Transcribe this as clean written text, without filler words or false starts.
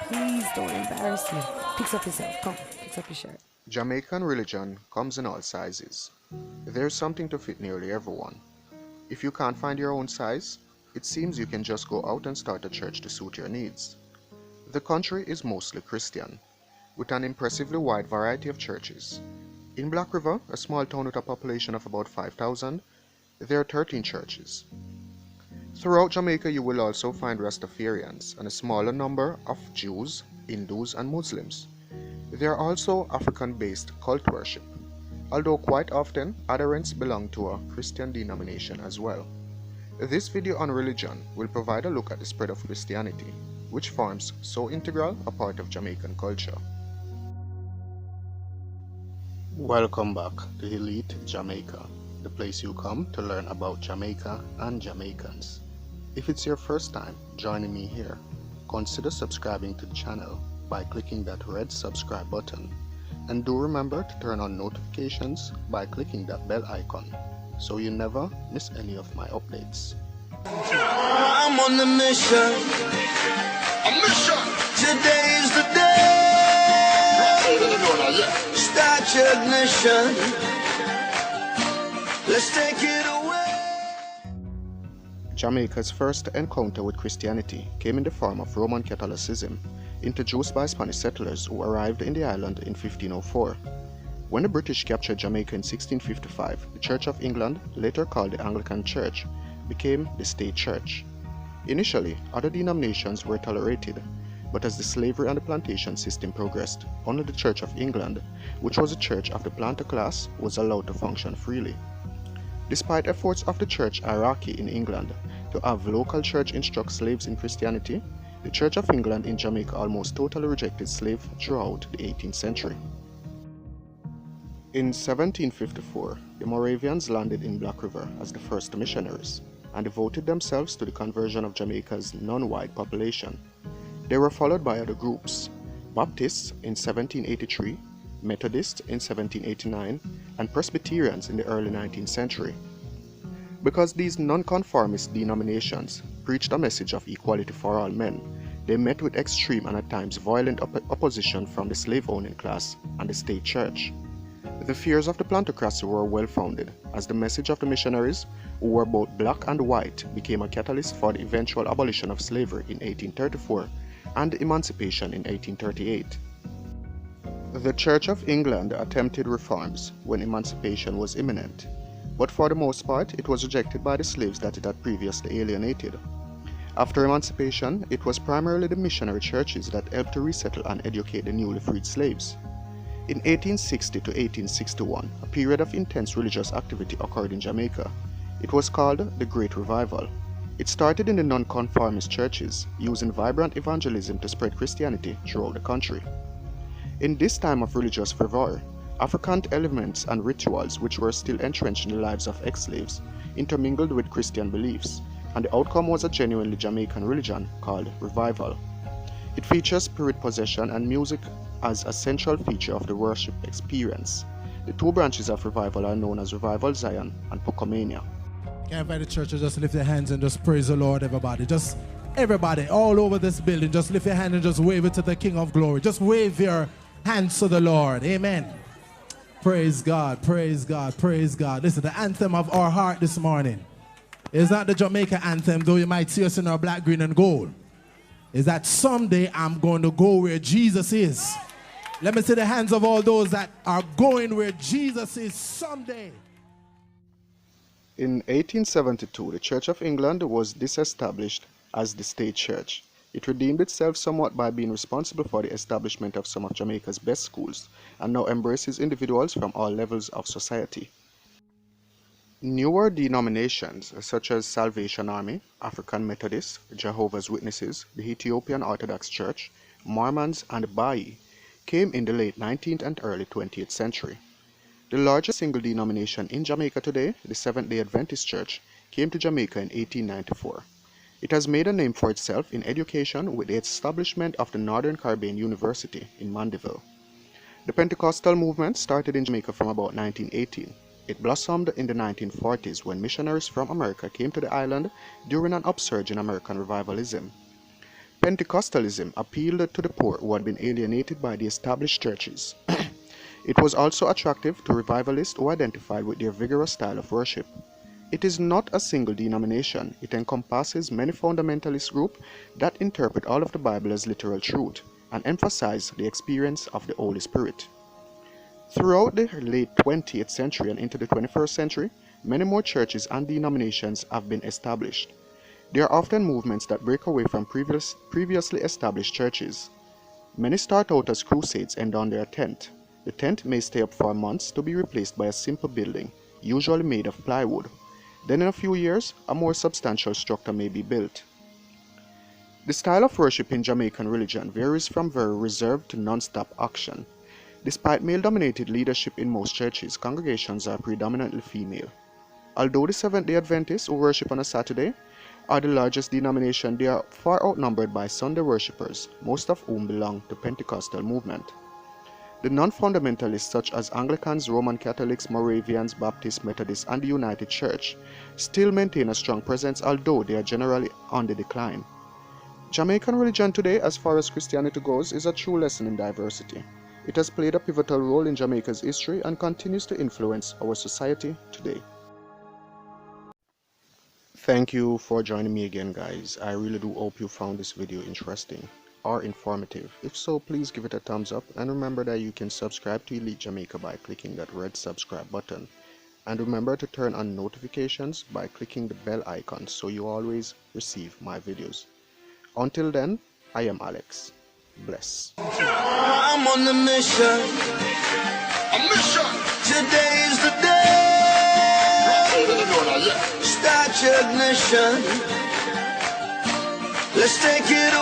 Please don't embarrass me. Picks up yourself. Come, picks up your shirt. Jamaican religion comes in all sizes. There's something to fit nearly everyone. If you can't find your own size, it seems you can just go out and start a church to suit your needs. The country is mostly Christian, with an impressively wide variety of churches. In Black River, a small town with a population of about 5,000, there are 13 churches. Throughout Jamaica, you will also find Rastafarians and a smaller number of Jews, Hindus, and Muslims. There are also African-based cult worship, although quite often adherents belong to a Christian denomination as well. This video on religion will provide a look at the spread of Christianity, which forms so integral a part of Jamaican culture. Welcome back to Elite Jamaica, the place you come to learn about Jamaica and Jamaicans. If it's your first time joining me here, consider subscribing to the channel by clicking that red subscribe button, and do remember to turn on notifications by clicking that bell icon so you never miss any of my updates. I'm on the mission. A mission. Today is the day. Start your ignition. Let's take it away. Jamaica's first encounter with Christianity came in the form of Roman Catholicism, introduced by Spanish settlers who arrived in the island in 1504. When the British captured Jamaica in 1655, the Church of England, later called the Anglican Church, became the state church. Initially, other denominations were tolerated, but as the slavery and the plantation system progressed, only the Church of England, which was a church of the planter class, was allowed to function freely. Despite efforts of the church hierarchy in England to have local church instruct slaves in Christianity, the Church of England in Jamaica almost totally rejected slaves throughout the 18th century. In 1754, the Moravians landed in Black River as the first missionaries and devoted themselves to the conversion of Jamaica's non-white population. They were followed by other groups: Baptists in 1783, Methodists in 1789, and Presbyterians in the early 19th century. Because these nonconformist denominations preached a message of equality for all men, they met with extreme and at times violent opposition from the slave-owning class and the state church. The fears of the plantocracy were well-founded, as the message of the missionaries, who were both black and white, became a catalyst for the eventual abolition of slavery in 1834 and emancipation in 1838. The Church of England attempted reforms when emancipation was imminent, but for the most part it was rejected by the slaves that it had previously alienated. After emancipation, it was primarily the missionary churches that helped to resettle and educate the newly freed slaves. In 1860 to 1861, a period of intense religious activity occurred in Jamaica. It was called the Great Revival. It started in the nonconformist churches, using vibrant evangelism to spread Christianity throughout the country. In this time of religious fervor, African elements and rituals which were still entrenched in the lives of ex-slaves intermingled with Christian beliefs, and the outcome was a genuinely Jamaican religion called revival. It features spirit possession and music as a central feature of the worship experience. The two branches of revival are known as Revival Zion and Pocomania. Can I invite the church to just lift their hands and just praise the Lord, everybody? Just everybody all over this building, just lift your hand and just wave it to the King of Glory. Just wave your hands to the Lord. Amen. Praise God, praise God, praise God. Listen, the anthem of our heart this morning is not the Jamaica anthem, though you might see us in our black, green, and gold. Is that someday I'm going to go where Jesus is. Let me see the hands of all those that are going where Jesus is someday. In 1872, the Church of England was disestablished as the state church. It redeemed itself somewhat by being responsible for the establishment of some of Jamaica's best schools, and now embraces individuals from all levels of society. Newer denominations such as Salvation Army, African Methodists, Jehovah's Witnesses, the Ethiopian Orthodox Church, Mormons, and Baha'i came in the late 19th and early 20th century. The largest single denomination in Jamaica today, the Seventh-day Adventist Church, came to Jamaica in 1894. It has made a name for itself in education with the establishment of the Northern Caribbean University in Mandeville. The Pentecostal movement started in Jamaica from about 1918. It blossomed in the 1940s when missionaries from America came to the island during an upsurge in American revivalism. Pentecostalism appealed to the poor who had been alienated by the established churches. It was also attractive to revivalists who identified with their vigorous style of worship. It is not a single denomination. It encompasses many fundamentalist groups that interpret all of the Bible as literal truth and emphasize the experience of the Holy Spirit. Throughout the late 20th century and into the 21st century, many more churches and denominations have been established. There are often movements that break away from previously established churches. Many start out as crusades and on their tent. The tent may stay up for months to be replaced by a simple building, usually made of plywood. Then in a few years, a more substantial structure may be built. The style of worship in Jamaican religion varies from very reserved to non-stop action. Despite male-dominated leadership in most churches, congregations are predominantly female. Although the Seventh-day Adventists, who worship on a Saturday, are the largest denomination, they are far outnumbered by Sunday worshippers, most of whom belong to Pentecostal movement. The non-fundamentalists such as Anglicans, Roman Catholics, Moravians, Baptists, Methodists, and the United Church still maintain a strong presence, although they are generally on the decline. Jamaican religion today, as far as Christianity goes, is a true lesson in diversity. It has played a pivotal role in Jamaica's history and continues to influence our society today. Thank you for joining me again, guys. I really do hope you found this video interesting or informative. If so, please give it a thumbs up, and remember that you can subscribe to Elite Jamaica by clicking that red subscribe button. And remember to turn on notifications by clicking the bell icon so you always receive my videos. Until then, I am Alex. Bless. I'm on the mission. A mission. Today's the day. Start your ignition. Let's take it away.